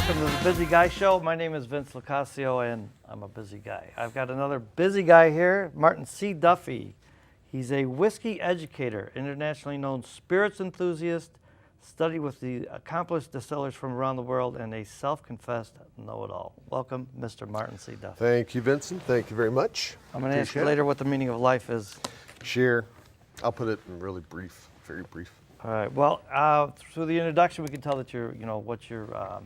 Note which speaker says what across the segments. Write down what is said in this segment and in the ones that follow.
Speaker 1: Welcome to the Busy Guy Show. My name is Vince LoCascio, and I'm a busy guy. I've got another busy guy here, Martin C.Duffy. He's a whiskey educator, internationally known spirits enthusiast, studied with the accomplished distillers from around the world, and a self-confessed know-it-all. Welcome, Mr. Martin C. Duffy.
Speaker 2: Thank you, Vincent. Thank you very much.
Speaker 1: I'm going to ask you later what the meaning of life is.
Speaker 2: Sure. I'll put it in really brief, very brief.
Speaker 1: All right. Well, through the introduction, we can tell that you're, what you're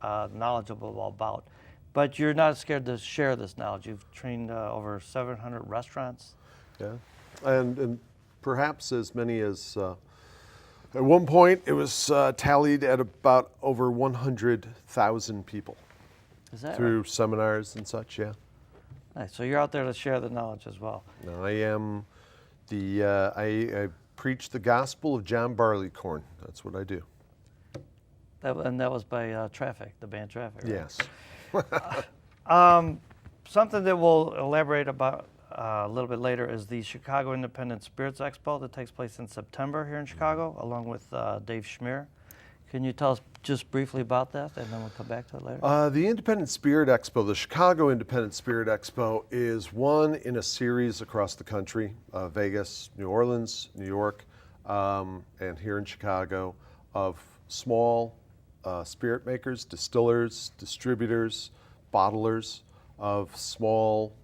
Speaker 1: knowledgeable about. But you're not scared to share this knowledge. You've trained over 700 restaurants.
Speaker 2: Yeah, and perhaps as many as, at one point it was tallied at about over 100,000 people.
Speaker 1: Is that
Speaker 2: through
Speaker 1: right?
Speaker 2: seminars and such, yeah.
Speaker 1: Nice. So you're out there to share the knowledge as well.
Speaker 2: No, I am I preach the gospel of John Barleycorn. That's what I do.
Speaker 1: And that was by Traffic, the band Traffic, right?
Speaker 2: Yes.
Speaker 1: Something that we'll elaborate about a little bit later is the Chicago Independent Spirits Expo that takes place in September here in Chicago, along with Dave Schmier. Can you tell us just briefly about that, and then we'll come back to it later?
Speaker 2: The Independent Spirit Expo, the Chicago Independent Spirit Expo, is one in a series across the country, Vegas, New Orleans, New York, and here in Chicago, of small spirit makers, distillers, distributors, bottlers of small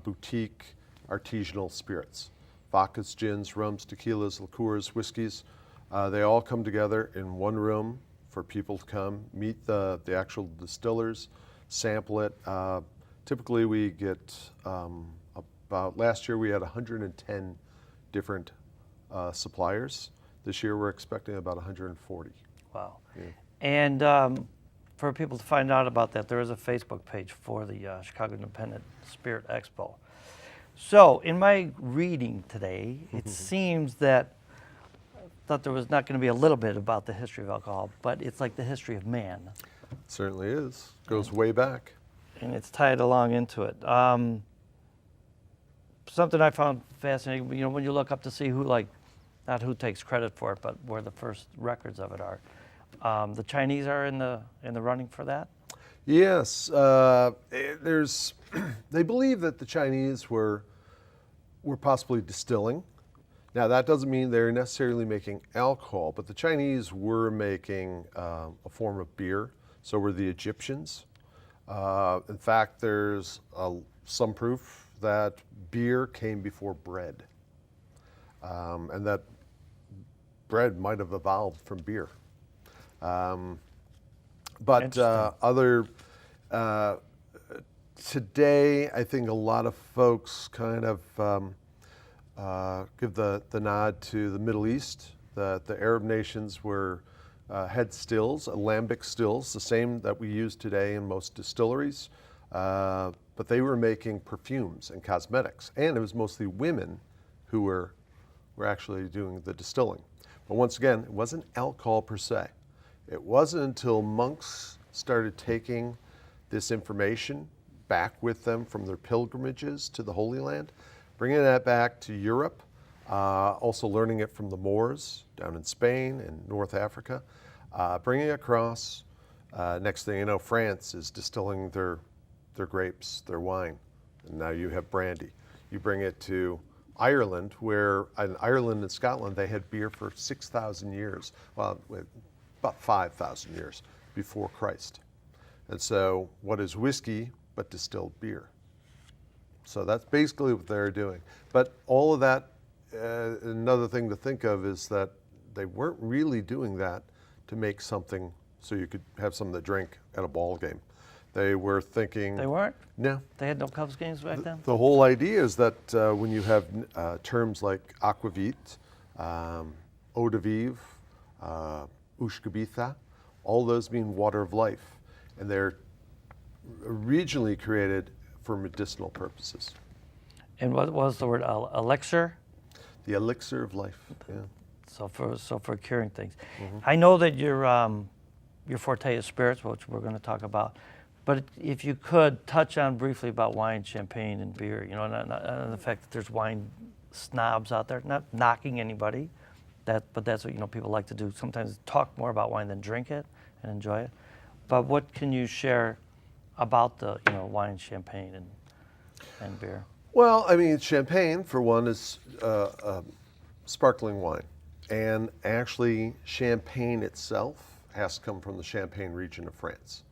Speaker 2: boutique artisanal spirits. Vodkas, gins, rums, tequilas, liqueurs, whiskeys. They all come together in one room for people to come, meet the actual distillers, sample it. Typically we get about, last year we had 110 different suppliers. This year we're expecting about 140.
Speaker 1: Wow.
Speaker 2: Yeah.
Speaker 1: And for people to find out about that, there is a Facebook page for the Chicago Independent Spirit Expo. So in my reading today, it seems that I thought there was not going to be a little bit about the history of alcohol, but it's like the history of man.
Speaker 2: It certainly is. Goes way back.
Speaker 1: And it's tied along into it. Something I found fascinating, when you look up to see who, not who takes credit for it, but where the first records of it are. The Chinese are in the running for that?
Speaker 2: Yes, they believe that the Chinese were possibly distilling. Now that doesn't mean they're necessarily making alcohol, but the Chinese were making a form of beer. So were the Egyptians. In fact, there's some proof that beer came before bread, and that bread might have evolved from beer. But today, I think a lot of folks kind of give the nod to the Middle East. The Arab nations had stills, alembic stills, the same that we use today in most distilleries, but they were making perfumes and cosmetics, and it was mostly women who were actually doing the distilling. But once again, it wasn't alcohol per se. It wasn't until monks started taking this information back with them from their pilgrimages to the Holy Land, bringing that back to Europe, also learning it from the Moors down in Spain and North Africa, bringing it across. Next thing you know, France is distilling their grapes, their wine, and now you have brandy. You bring it to Ireland, where in Ireland and Scotland they had beer for 6,000 years. Well, about 5,000 years before Christ. And so what is whiskey but distilled beer? So that's basically what they're doing. But all of that, another thing to think of is that they weren't really doing that to make something so you could have something to drink at a ball game. They were thinking... They
Speaker 1: weren't?
Speaker 2: No.
Speaker 1: They had no Cubs games back then?
Speaker 2: The whole idea is that when you have terms like aquavit, eau de vive, Ushkabitha, all those mean water of life, and they're originally created for medicinal purposes.
Speaker 1: And what was the word, elixir?
Speaker 2: The elixir of life, yeah.
Speaker 1: So for curing things. I know that your forte is spirits, which we're going to talk about, but if you could touch on briefly about wine, champagne, and beer, and the fact that there's wine snobs out there, not knocking anybody, but that's what people like to do. Sometimes talk more about wine than drink it and enjoy it. But what can you share about the wine, champagne, and beer?
Speaker 2: Well, I mean, champagne, for one, is sparkling wine. And actually, champagne itself has come from the Champagne region of France.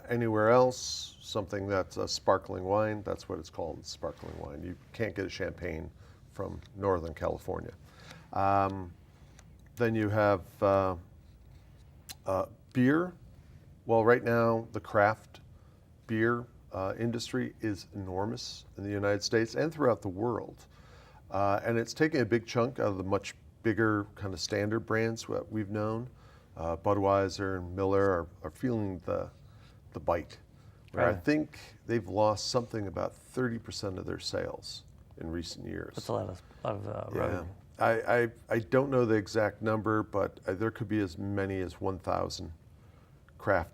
Speaker 2: Anywhere else, something that's a sparkling wine, that's what it's called, sparkling wine. You can't get a champagne from Northern California. Then you have beer. Well, right now, the craft beer industry is enormous in the United States and throughout the world. And it's taking a big chunk out of the much bigger kind of standard brands that we've known. Budweiser and Miller are feeling the bite. Where I
Speaker 1: Right.
Speaker 2: think they've lost something about 30% of their sales in recent years.
Speaker 1: That's a lot of
Speaker 2: Yeah.
Speaker 1: revenue.
Speaker 2: I don't know the exact number, but there could be as many as 1,000 craft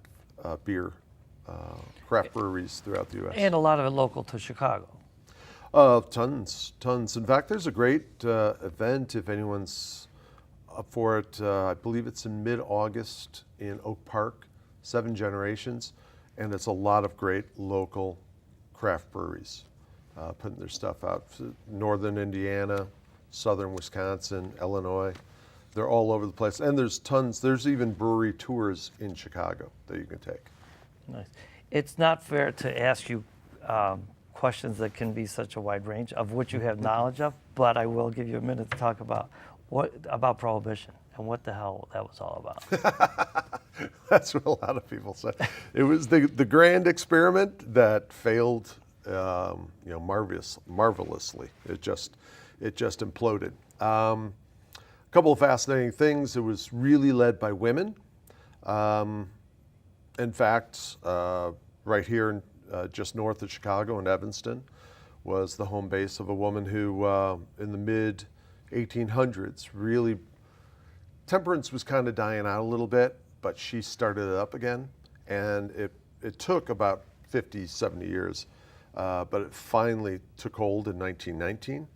Speaker 2: craft breweries throughout the U.S.
Speaker 1: And a lot of it local to Chicago.
Speaker 2: Tons. In fact, there's a great event if anyone's up for it. I believe it's in mid-August in Oak Park, 7 Generations, and it's a lot of great local craft breweries putting their stuff out. Northern Indiana, southern Wisconsin, Illinois. They're all over the place. And there's tons. There's even brewery tours in Chicago that you can take.
Speaker 1: Nice. It's not fair to ask you questions that can be such a wide range of which you have knowledge of, but I will give you a minute to talk about Prohibition and what the hell that was all about.
Speaker 2: That's what a lot of people say. It was the grand experiment that failed, marvelously. It just imploded. A couple of fascinating things. It was really led by women. In fact, right here just north of Chicago in Evanston was the home base of a woman who, in the mid 1800s, really, temperance was kind of dying out a little bit, but she started it up again. And it took about 50, 70 years, but it finally took hold in 1919.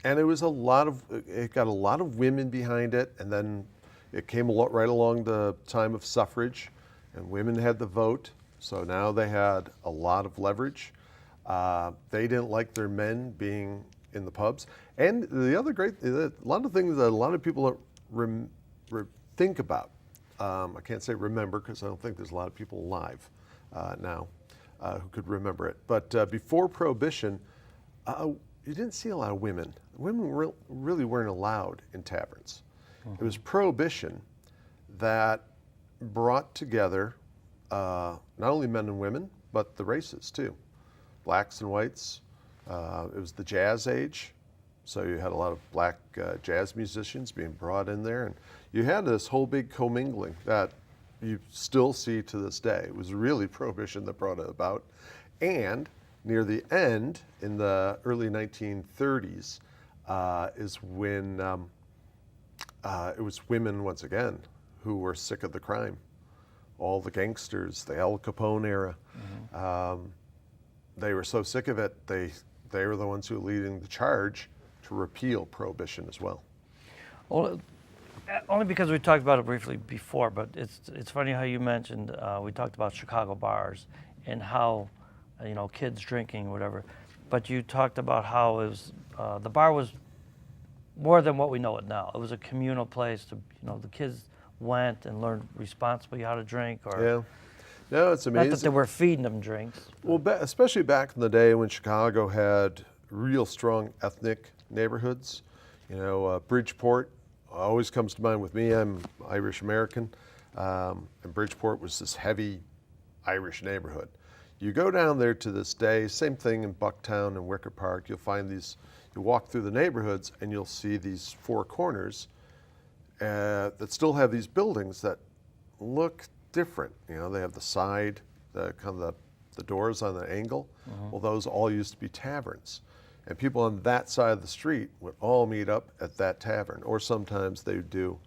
Speaker 2: And it got a lot of women behind it, and then it came right along the time of suffrage, and women had the vote, so now they had a lot of leverage. They didn't like their men being in the pubs. And the other a lot of things that a lot of people think about, I can't say remember because I don't think there's a lot of people alive now who could remember it. But before Prohibition, you didn't see a lot of women. Women really weren't allowed in taverns. Mm-hmm. It was Prohibition that brought together not only men and women, but the races too, blacks and whites. It was the jazz age, so you had a lot of black jazz musicians being brought in there, and you had this whole big commingling that you still see to this day. It was really Prohibition that brought it about. And near the end, in the early 1930s, is when it was women, once again, who were sick of the crime. All the gangsters, the Al Capone era, mm-hmm. They were so sick of it, they were the ones who were leading the charge to repeal Prohibition as well.
Speaker 1: Well, only because we talked about it briefly before, but it's funny how you mentioned, we talked about Chicago bars and how, kids drinking, whatever, but you talked about how it was, the bar was more than what we know it now. It was a communal place to, the kids went and learned responsibly how to drink.
Speaker 2: Yeah. No, it's amazing.
Speaker 1: Not that they were feeding them drinks.
Speaker 2: Well, especially back in the day when Chicago had real strong ethnic neighborhoods. Bridgeport always comes to mind with me. I'm Irish American, and Bridgeport was this heavy Irish neighborhood. You go down there to this day, same thing in Bucktown and Wicker Park. You'll find you walk through the neighborhoods and you'll see these four corners that still have these buildings that look different. They have the doors on the angle. Mm-hmm. Well, those all used to be taverns. And people on that side of the street would all meet up at that tavern. Or sometimes they would do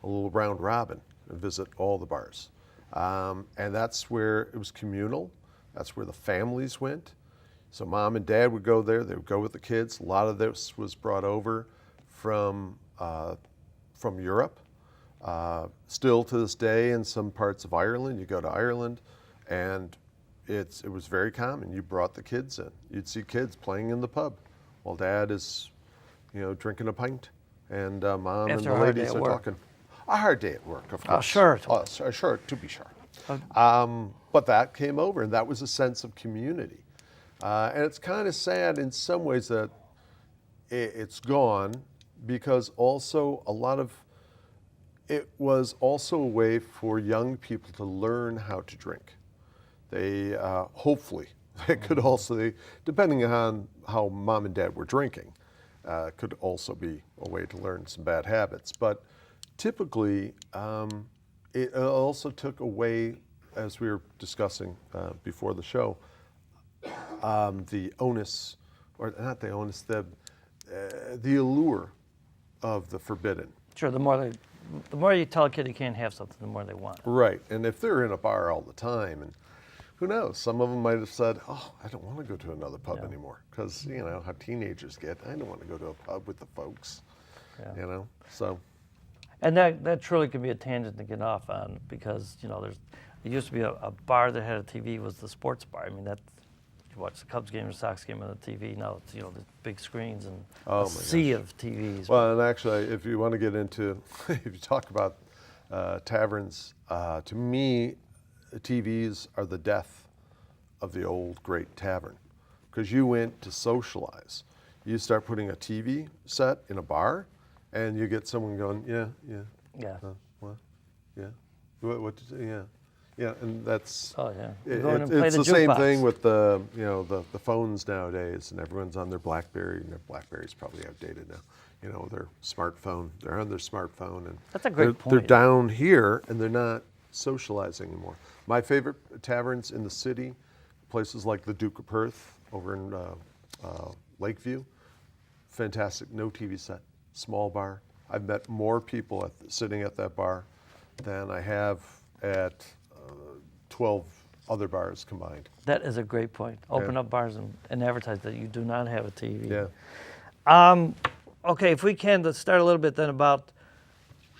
Speaker 2: a little round robin and visit all the bars. And that's where it was communal. That's where the families went. So mom and dad would go there. They would go with the kids. A lot of this was brought over from Europe. Still to this day, in some parts of Ireland, you go to Ireland, and it was very common. You brought the kids in. You'd see kids playing in the pub while Dad is, drinking a pint, and Mom and
Speaker 1: After
Speaker 2: the
Speaker 1: a hard day
Speaker 2: ladies
Speaker 1: at
Speaker 2: are
Speaker 1: work.
Speaker 2: talking. A hard day at work, of
Speaker 1: Oh,
Speaker 2: course.
Speaker 1: sure it
Speaker 2: Sure, to be sure. But that came over, and that was a sense of community. And it's kind of sad in some ways that it's gone, because also it was also a way for young people to learn how to drink. They hopefully they could also, depending on how Mom and Dad were drinking, could also be a way to learn some bad habits. But typically, it also took away, as we were discussing before the show, the onus, or not the onus, the allure of the forbidden.
Speaker 1: Sure, the more you tell a kid he can't have something, the more they want it.
Speaker 2: Right, and if they're in a bar all the time, and who knows, some of them might have said, "Oh, I don't want to go to another pub anymore," because how teenagers get. I don't want to go to a pub with the folks, So,
Speaker 1: And that truly could be a tangent to get off on, because there used to be a bar that had a TV, was the sports bar. I mean, you watch the Cubs game or Sox game on the TV. Now it's the big screens and a sea of TVs.
Speaker 2: well, and actually, if you want to get into, if you talk about taverns, to me, TVs are the death of the old great tavern, because you went to socialize. You start putting a TV set in a bar, and you get someone going, yeah, what, yeah, what did you, yeah, and that's.
Speaker 1: Oh yeah. Go in and play
Speaker 2: It's
Speaker 1: the
Speaker 2: the same
Speaker 1: jukebox.
Speaker 2: thing with the phones nowadays, and everyone's on their BlackBerry, and their BlackBerry's probably outdated now. Their smartphone. They're on their smartphone, and
Speaker 1: That's a great
Speaker 2: they're
Speaker 1: point.
Speaker 2: down here, and they're not socializing anymore. My favorite taverns in the city, places like the Duke of Perth over in Lakeview, fantastic, no TV set, small bar. I've met more people sitting at that bar than I have at 12 other bars combined.
Speaker 1: That is a great point. Open up bars and advertise that you do not have a TV.
Speaker 2: Yeah.
Speaker 1: Okay, if we can, let's start a little bit then about,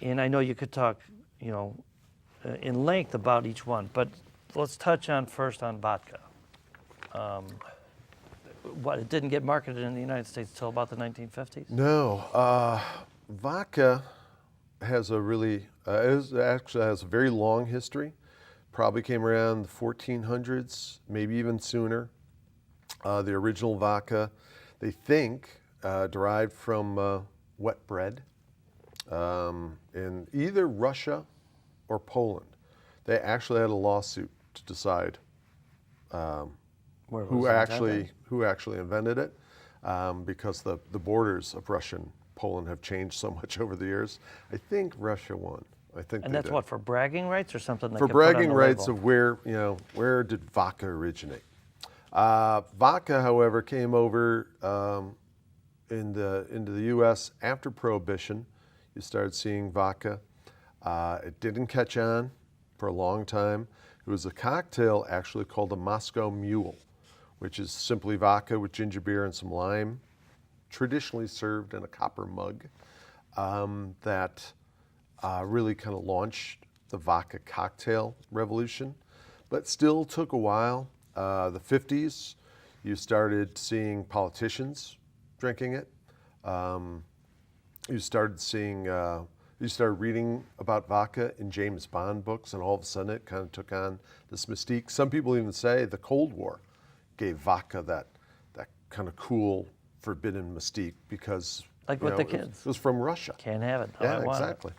Speaker 1: and I know you could talk, in length about each one, but let's touch on first on vodka. It didn't get marketed in the United States until about the 1950s?
Speaker 2: No, vodka has actually has a very long history. Probably came around the 1400s, maybe even sooner. The original vodka, they think, derived from wet bread in either Russia or Poland. They actually had a lawsuit to decide who actually invented it, because the borders of Russia and Poland have changed so much over the years. I think Russia won. I think.
Speaker 1: And that's what, for bragging rights or something? That
Speaker 2: For
Speaker 1: could put on
Speaker 2: bragging
Speaker 1: the
Speaker 2: rights
Speaker 1: label?
Speaker 2: of where did vodka originate? Vodka, however, came over into the U.S. after Prohibition. You started seeing vodka. It didn't catch on for a long time. It was a cocktail actually called a Moscow Mule, which is simply vodka with ginger beer and some lime, traditionally served in a copper mug. That really kind of launched the vodka cocktail revolution, but still took a while. The 50s, you started seeing politicians drinking it. You started reading about vodka in James Bond books, and all of a sudden it kind of took on this mystique. Some people even say the Cold War gave vodka that kind of cool, forbidden mystique, because
Speaker 1: Like with the kids.
Speaker 2: it was from Russia.
Speaker 1: Can't have it.
Speaker 2: Yeah,
Speaker 1: I want it.
Speaker 2: exactly.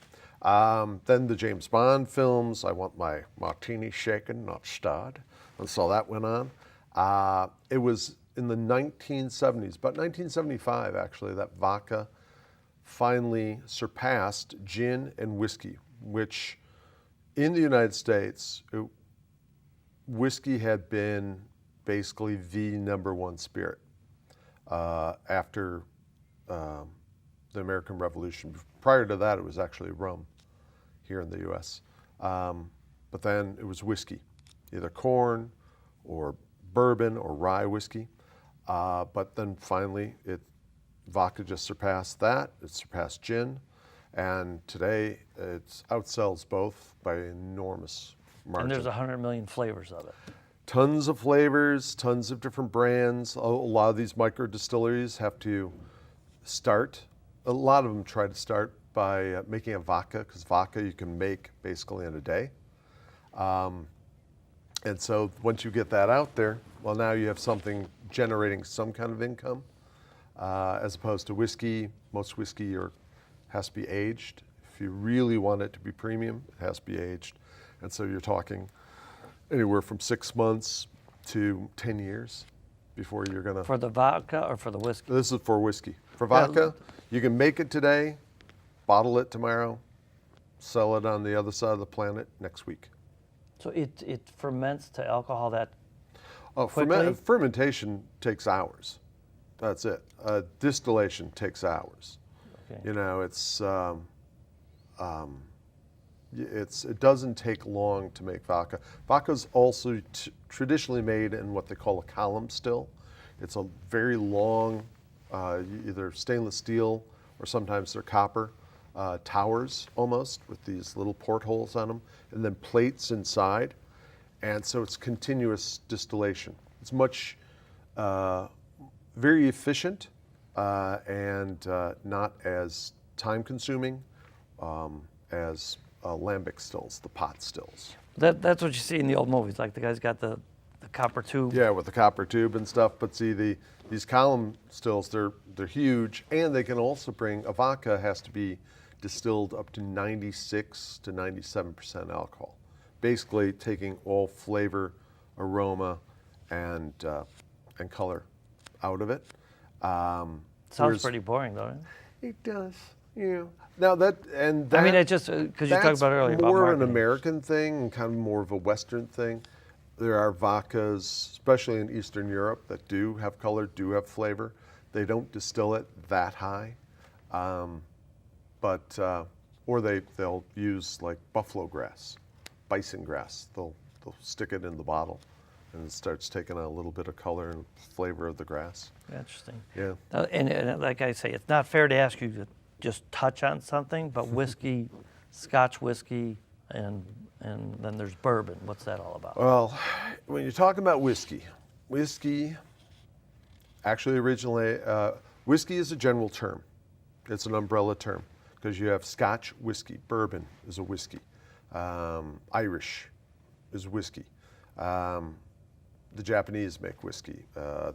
Speaker 2: Then the James Bond films, I want my martini shaken, not stirred. And so that went on. It was in the 1970s, about 1975 actually, that vodka finally surpassed gin and whiskey, which in the United States, whiskey had been basically the #1 spirit after the American Revolution. Prior to that, it was actually rum here in the U.S. But then it was whiskey, either corn or bourbon or rye whiskey. But then finally, vodka just surpassed that. It surpassed gin. And today, it outsells both by enormous margin.
Speaker 1: And there's 100 million flavors of it.
Speaker 2: Tons of flavors, tons of different brands. A lot of these micro distilleries have to start. A lot of them try to start by making a vodka, because vodka you can make basically in a day. And so once you get that out there, well, now you have something generating some kind of income, as opposed to whiskey. Most whiskey has to be aged. If you really want it to be premium, it has to be aged. And so you're talking anywhere from 6 months to 10 years before you're gonna.
Speaker 1: For the vodka or for the whiskey?
Speaker 2: This is for whiskey. For vodka, you can make it today, bottle it tomorrow, sell it on the other side of the planet next week.
Speaker 1: So it ferments to alcohol that
Speaker 2: Oh,
Speaker 1: quickly?
Speaker 2: fermentation takes hours. That's it. Distillation takes hours.
Speaker 1: Okay.
Speaker 2: You know, it doesn't take long to make vodka. Vodka's also traditionally made in what they call a column still. It's a very long, either stainless steel or sometimes they're copper, towers almost with these little portholes on them, and then plates inside. And so it's continuous distillation. It's much, very efficient and not as time consuming as lambic stills, the pot stills.
Speaker 1: That's what you see in the old movies, like the guy's got the copper tube.
Speaker 2: Yeah, with the copper tube and stuff. But see, these column stills, they're huge, and they can also bring, a vodka has to be distilled up to 96 to 97% alcohol. Basically taking all flavor, aroma, and color out of it.
Speaker 1: Sounds pretty boring, though.
Speaker 2: It does, yeah. Now that,
Speaker 1: I mean, it just because you talked about earlier about
Speaker 2: more
Speaker 1: marketing.
Speaker 2: an American thing and kind of more of a Western thing. There are vodkas, especially in Eastern Europe, that do have color, do have flavor. They don't distill it that high, or they'll use like buffalo grass, bison grass. They'll stick it in the bottle, and it starts taking a little bit of color and flavor of the grass.
Speaker 1: Interesting.
Speaker 2: Yeah.
Speaker 1: And like I say, it's not fair to ask you to just touch on something, but whiskey, Scotch whiskey, and then there's bourbon. What's that all about?
Speaker 2: Well, when you're talking about whiskey actually originally, whiskey is a general term. It's an umbrella term because you have Scotch whiskey, bourbon is a whiskey, Irish is whiskey. The Japanese make whiskey.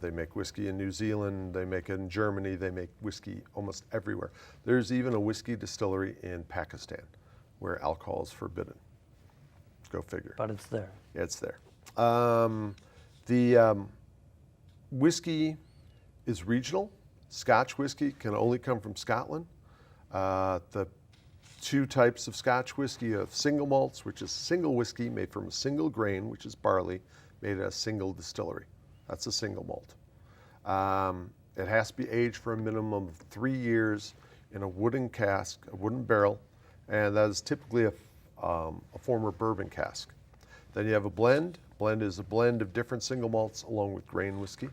Speaker 2: They make whiskey in New Zealand. They make it in Germany. They make whiskey almost everywhere. There's even a whiskey distillery in Pakistan where alcohol is forbidden. Go figure.
Speaker 1: But it's there.
Speaker 2: Yeah, it's there. The whiskey is regional. Scotch whiskey can only come from Scotland. The two types of Scotch whiskey, you have single malts, which is single whiskey made from a single grain, which is barley, made at a single distillery. That's a single malt. It has to be aged for a minimum of 3 years in a wooden cask, a wooden barrel, and that is typically a former bourbon cask. Then you have a blend. Blend is a blend of different single malts along with grain whiskey,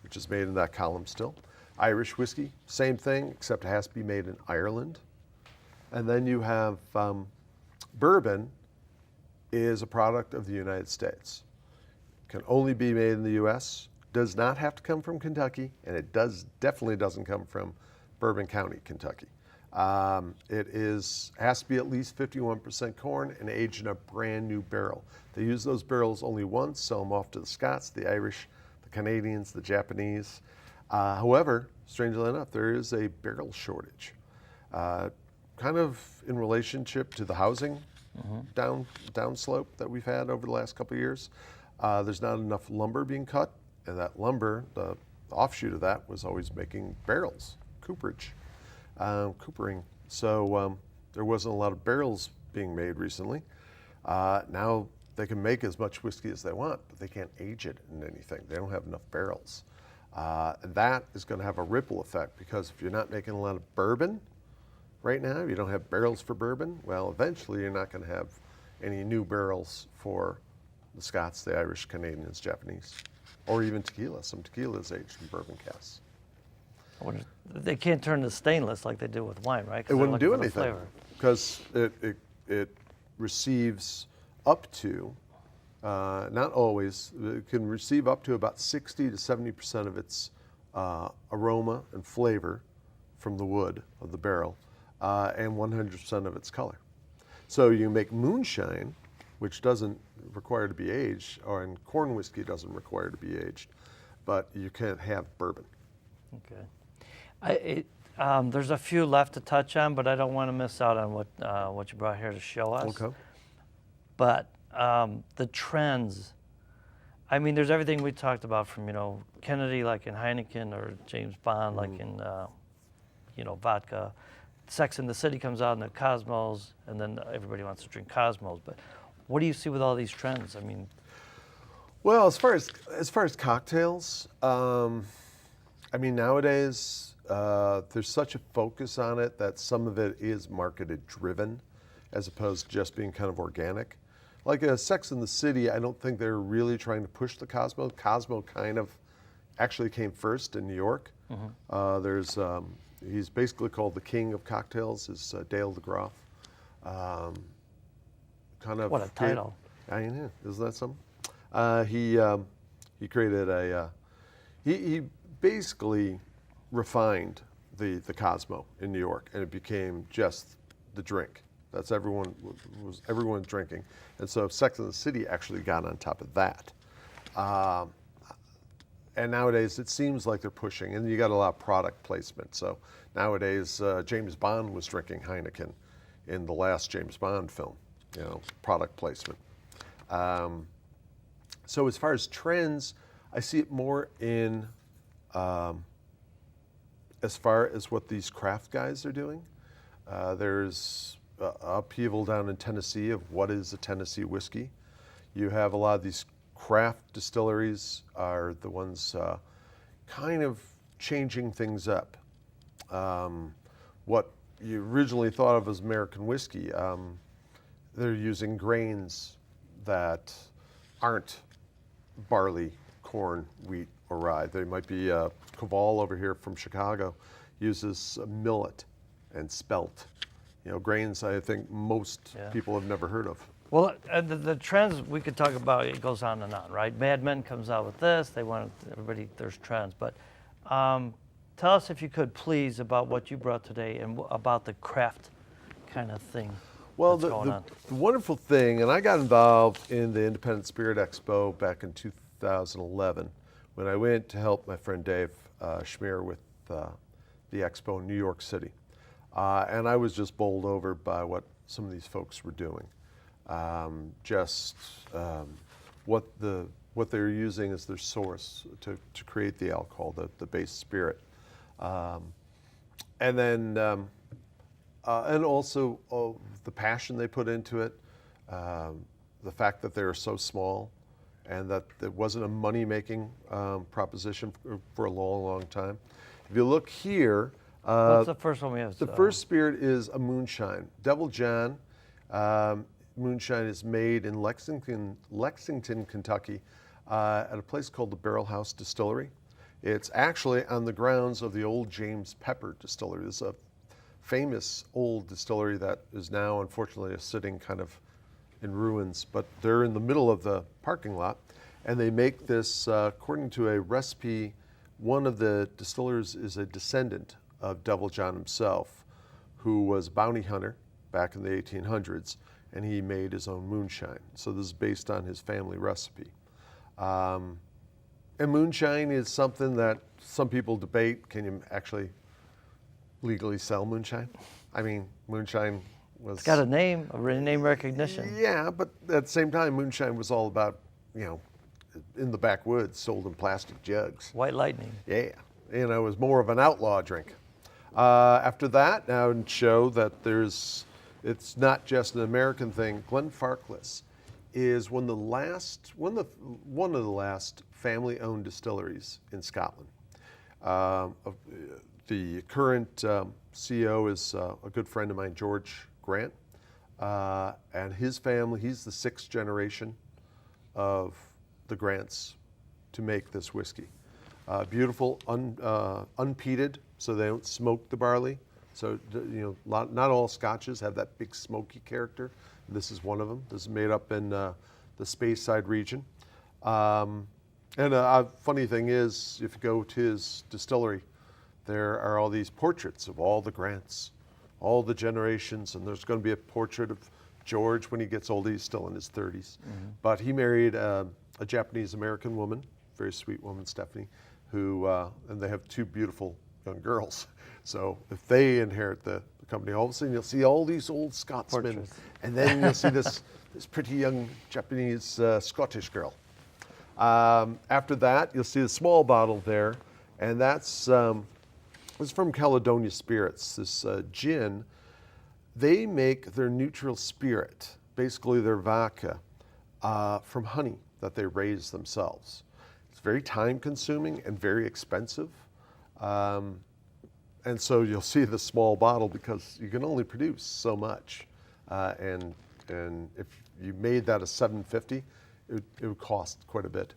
Speaker 2: which is made in that column still. Irish whiskey, same thing, except it has to be made in Ireland. And then you have bourbon is a product of the United States. Can only be made in the U.S., does not have to come from Kentucky, and it definitely doesn't come from Bourbon County, Kentucky. It has to be at least 51% corn and aged in a brand new barrel. They use those barrels only once, sell them off to the Scots, the Irish, the Canadians, the Japanese. However, strangely enough, there is a barrel shortage, kind of in relationship to the housing downslope that we've had over the last couple of years. There's not enough lumber being cut, and that lumber, the offshoot of that was always making barrels, coopering. So there wasn't a lot of barrels being made recently. Now they can make as much whiskey as they want, but they can't age it in anything. They don't have enough barrels. And that is going to have a ripple effect because if you're not making a lot of bourbon right now, you don't have barrels for bourbon, well, eventually you're not going to have any new barrels for the Scots, the Irish, Canadians, Japanese, or even tequila. Some tequila is aged in bourbon casks.
Speaker 1: They can't turn to stainless like they do with wine, right? 'Cause
Speaker 2: It
Speaker 1: they're
Speaker 2: wouldn't
Speaker 1: looking
Speaker 2: do
Speaker 1: for the
Speaker 2: anything
Speaker 1: flavor.
Speaker 2: because it receives up to, not always, it can receive up to about 60 to 70% of its aroma and flavor from the wood of the barrel, and 100% of its color. So you make moonshine, which doesn't require to be aged, and corn whiskey doesn't require to be aged, but you can't have bourbon.
Speaker 1: Okay. There's a few left to touch on, but I don't want to miss out on what you brought here to show us.
Speaker 2: Okay.
Speaker 1: But the trends, I mean, there's everything we talked about from, Kennedy like in Heineken or James Bond like in, vodka. Sex and the City comes out in the Cosmos, and then everybody wants to drink Cosmos. But what do you see with all these trends? I mean,
Speaker 2: well, as far as cocktails, nowadays there's such a focus on it that some of it is marketed driven, as opposed to just being kind of organic. Like Sex and the City, I don't think they're really trying to push the Cosmo. Cosmo kind of actually came first in New York. Mm-hmm. He's basically called the king of cocktails, is Dale DeGroff.
Speaker 1: What a title.
Speaker 2: I know, isn't that something? He created he basically refined the Cosmo in New York, and it became just the drink. That's everyone's drinking. And so Sex and the City actually got on top of that. And nowadays it seems like they're pushing, and you got a lot of product placement. So nowadays James Bond was drinking Heineken in the last James Bond film, product placement. So as far as trends, I see it more in as far as what these craft guys are doing. There's upheaval down in Tennessee of what is a Tennessee whiskey. You have a lot of these craft distilleries are the ones kind of changing things up. What you originally thought of as American whiskey, they're using grains that aren't barley, corn, wheat, or rye. They might be Caval over here from Chicago uses millet and spelt. Grains I think most people have never heard of.
Speaker 1: Well, the trends we could talk about, it goes on and on, right? Mad Men comes out with this. They want everybody, there's trends. But tell us, if you could, please, about what you brought today and about the craft kind of thing.
Speaker 2: Well,
Speaker 1: that's going on.
Speaker 2: The wonderful thing, and I got involved in the Independent Spirit Expo back in 2011 when I went to help my friend Dave Schmier with the expo in New York City. And I was just bowled over by what some of these folks were doing. What they're using as their source to create the alcohol, the base spirit. And then, and also the passion they put into it, the fact that they were so small and that it wasn't a money-making proposition for a long, long time. If you look here,
Speaker 1: what's the first one we have?
Speaker 2: The first spirit is a moonshine. Devil John moonshine is made in Lexington, Kentucky, at a place called the Barrel House Distillery. It's actually on the grounds of the old James Pepper Distillery. It's a famous old distillery that is now, unfortunately, sitting kind of in ruins, but they're in the middle of the parking lot, and they make this according to a recipe. One of the distillers is a descendant of Devil John himself, who was a bounty hunter back in the 1800s, and he made his own moonshine. So this is based on his family recipe. And moonshine is something that some people debate. Can you actually legally sell moonshine? I mean, moonshine was...
Speaker 1: It's got a name, name recognition.
Speaker 2: Yeah, but at the same time, moonshine was all about, in the backwoods, sold in plastic jugs.
Speaker 1: White Lightning.
Speaker 2: Yeah, it was more of an outlaw drink. After that, I would show that it's not just an American thing. Glenfarclas is one of the last family-owned distilleries in Scotland. The current CEO is a good friend of mine, George Grant, and his family. He's the sixth generation of the Grants to make this whiskey. Beautiful, unpeated so they don't smoke the barley. So not all Scotches have that big smoky character. This is one of them. This is made up in the Speyside region. And a funny thing is, if you go to his distillery, there are all these portraits of all the Grants, all the generations, and there's going to be a portrait of George when he gets old. He's still in his 30s. But he married a Japanese-American woman, very sweet woman, Stephanie, who, and they have 2 beautiful young girls. So if they inherit the company, all of a sudden you'll see all these old Scotsmen,
Speaker 1: Portraits.
Speaker 2: and then you'll see this pretty young Japanese Scottish girl. After that, you'll see the small bottle there, and that's it's from Caledonia Spirits. This gin, they make their neutral spirit, basically their vodka, from honey that they raise themselves. It's very time-consuming and very expensive. And so you'll see the small bottle because you can only produce so much. And if you made that a 750, it would cost quite a bit.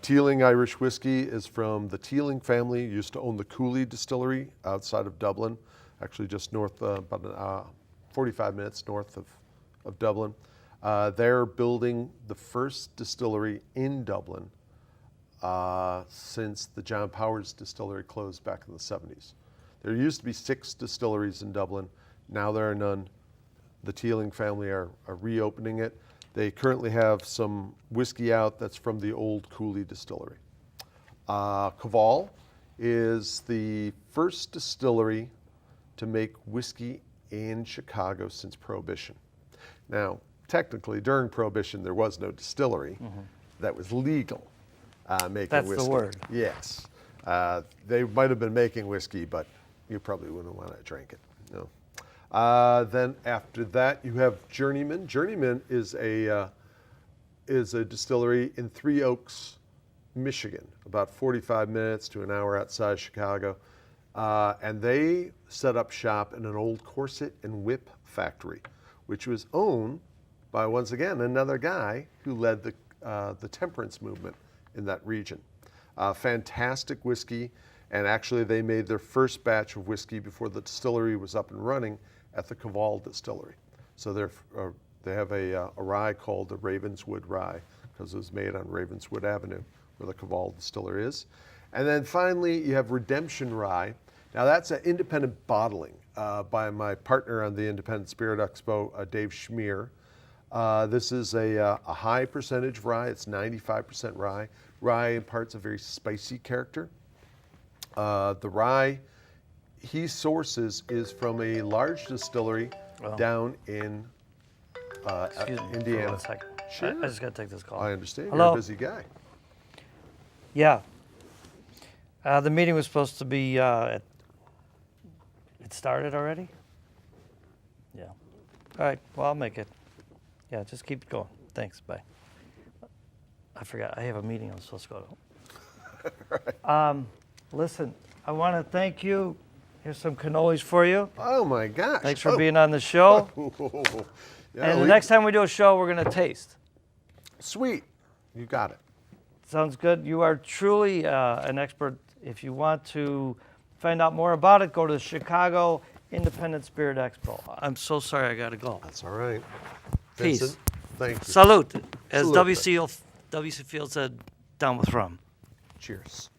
Speaker 2: Teeling Irish whiskey is from the Teeling family. Used to own the Cooley distillery outside of Dublin, actually just north, about 45 minutes north of Dublin. They're building the first distillery in Dublin since the John Powers distillery closed back in the 70s. There used to be 6 distilleries in Dublin. Now there are none. The Teeling family are reopening it. They currently have some whiskey out that's from the old Cooley distillery. Caval is the first distillery to make whiskey in Chicago since Prohibition. Now, technically, during Prohibition, there was no distillery that was legal making
Speaker 1: That's
Speaker 2: whiskey.
Speaker 1: the word.
Speaker 2: Yes. They might have been making whiskey, but you probably wouldn't want to drink it. No. Then after that, you have Journeyman. Journeyman is a distillery in Three Oaks, Michigan, about 45 minutes to an hour outside Chicago. And they set up shop in an old corset and whip factory, which was owned by, once again, another guy who led the temperance movement in that region. Fantastic whiskey, and actually they made their first batch of whiskey before the distillery was up and running at the Caval distillery. So they have a rye called the Ravenswood Rye because it was made on Ravenswood Avenue where the Caval distiller is. And then finally you have Redemption Rye. Now that's an independent bottling by my partner on the Independent Spirit Expo, Dave Schmier. This is a high percentage rye. It's 95% rye. Rye imparts a very spicy character. The rye he sources is from a large distillery down in
Speaker 1: Excuse me
Speaker 2: Indiana.
Speaker 1: for 1 second.
Speaker 2: Sure.
Speaker 1: I just got to take this call.
Speaker 2: I understand.
Speaker 1: Hello?
Speaker 2: You're a busy guy.
Speaker 1: Yeah. The meeting was supposed to be, it started already? Yeah. All right, well, I'll make it. Yeah, just keep going. Thanks, bye. I forgot, I have a meeting I'm supposed to go to. Listen, I want to thank you. Here's some cannolis for you.
Speaker 2: Oh my gosh.
Speaker 1: Thanks for being on the show.
Speaker 2: Yeah,
Speaker 1: And the next time we do a show, we're going to taste.
Speaker 2: Sweet. You got it.
Speaker 1: Sounds good. You are truly an expert. If you want to find out more about it, go to the Chicago Independent Spirit Expo. I'm so sorry I got to go.
Speaker 2: That's all right.
Speaker 1: Peace.
Speaker 2: Vincent, thank you.
Speaker 1: Salute. As
Speaker 2: Salute.
Speaker 1: W.C. Field said, down with rum.
Speaker 2: Cheers.